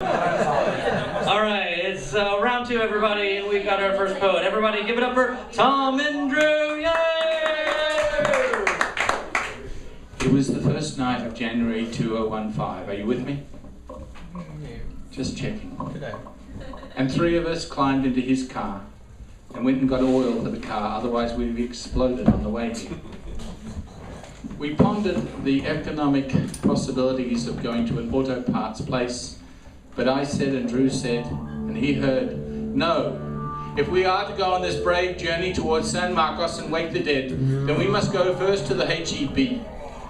All right, it's round two, everybody, and we've got our first poet. Everybody give it up for Thom and Drew, yay! It was the first night of January 2015. Are you with me? Just checking. And three of us climbed into his car and went and got oil for the car, otherwise we'd have exploded on the way here. We pondered the economic possibilities of going to an auto parts place, but I said and Drew said, and he heard, no. If we are to go on this brave journey towards San Marcos and wake the dead, then we must go first to the HEB,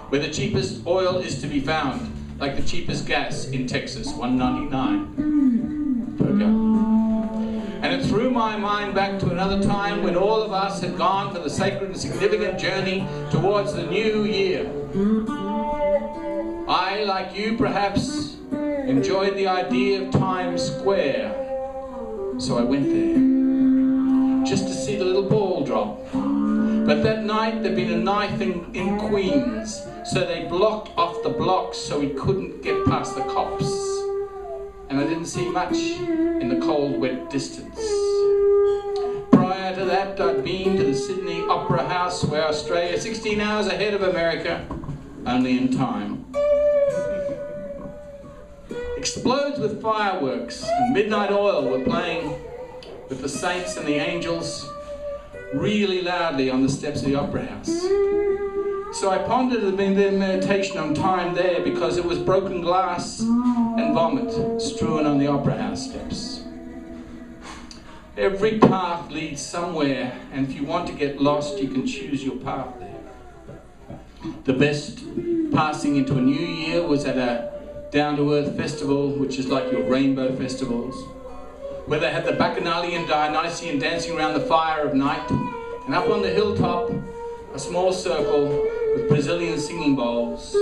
where the cheapest oil is to be found, like the cheapest gas in Texas, $1.99 per gallon. And it threw my mind back to another time when all of us had gone for the sacred and significant journey towards the new year. I, like you perhaps, enjoyed the idea of Times Square, so I went there, just to see the little ball drop. But that night there'd been a knife in Queens, so they blocked off the blocks so we couldn't get past the cops. And I didn't see much in the cold, wet distance. Prior to that, I'd been to the Sydney Opera House, where Australia, 16 hours ahead of America, only in time, explodes with fireworks, and Midnight Oil were playing with the saints and the angels really loudly on the steps of the Opera House. So I pondered the meditation on time there, because it was broken glass and vomit strewn on the Opera House steps. Every path leads somewhere, and if you want to get lost, you can choose your path there. The best passing into a new year was at a down-to-earth festival, which is like your rainbow festivals, where they had the Bacchanalian Dionysian dancing around the fire of night, and up on the hilltop, a small circle with Brazilian singing bowls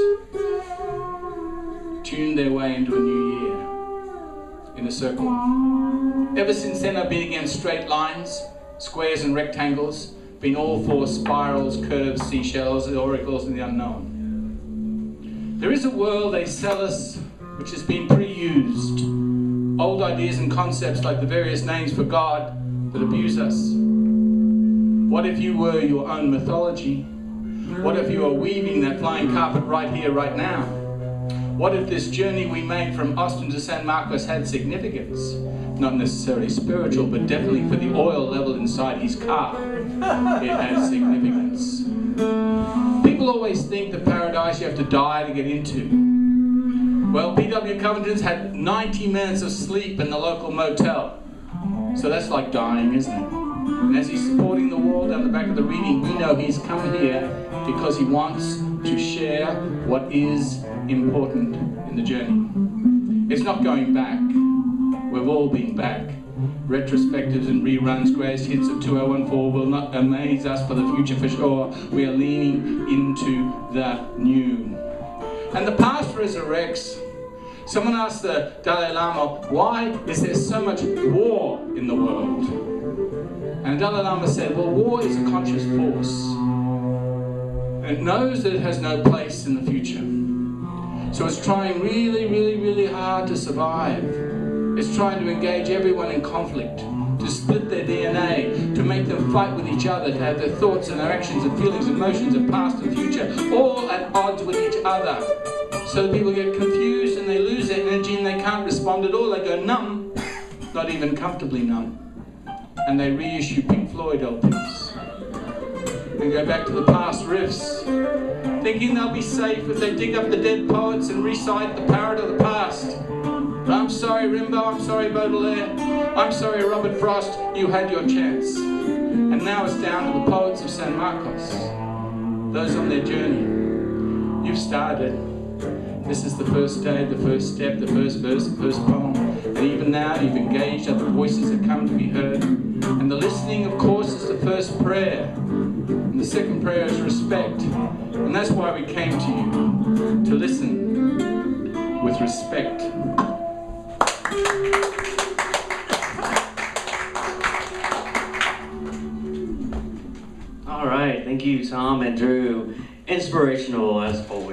tuned their way into a new year in a circle. Ever since then, I've been against straight lines, squares and rectangles, been all for spirals, curves, seashells, oracles, and the unknown. There is a world they sell us which has been pre-used. Old ideas and concepts like the various names for God that abuse us. What if you were your own mythology? What if you were weaving that flying carpet right here, right now? What if this journey we made from Austin to San Marcos had significance? Not necessarily spiritual, but definitely for the oil level inside his car. It has significance. People always think the paradise you have to die to get into. Well, P.W. Covington's had 90 minutes of sleep in the local motel. So that's like dying, isn't it? And as he's supporting the wall down the back of the reading, we know he's come here because he wants to share what is important in the journey. It's not going back. We've all been back. Retrospectives and reruns, greatest hits of 2014 will not amaze us for the future for sure. We are leaning into the new. And the past resurrects. Someone asked the Dalai Lama, why is there so much war in the world? And the Dalai Lama said, well, war is a conscious force. And it knows that it has no place in the future. So it's trying really, really, really hard to survive. It's trying to engage everyone in conflict, to split their DNA, to make them fight with each other, to have their thoughts and their actions and feelings and emotions and past and future all at odds with each other. So that people get confused and they lose their energy and they can't respond at all. They go numb, not even comfortably numb. And they reissue Pink Floyd LPs. And go back to the past riffs, thinking they'll be safe if they dig up the dead poets and recite the parrot of the past. But I'm sorry Rimbaud, I'm sorry Baudelaire, I'm sorry Robert Frost, you had your chance. And now it's down to the poets of San Marcos, those on their journey. You've started. This is the first day, the first step, the first verse, the first poem. And even now you've engaged other voices that come to be heard. And the listening, of course, is the first prayer. And the second prayer is respect. And that's why we came to you, to listen with respect. All right, thank you, Thom and Drew. Inspirational as always.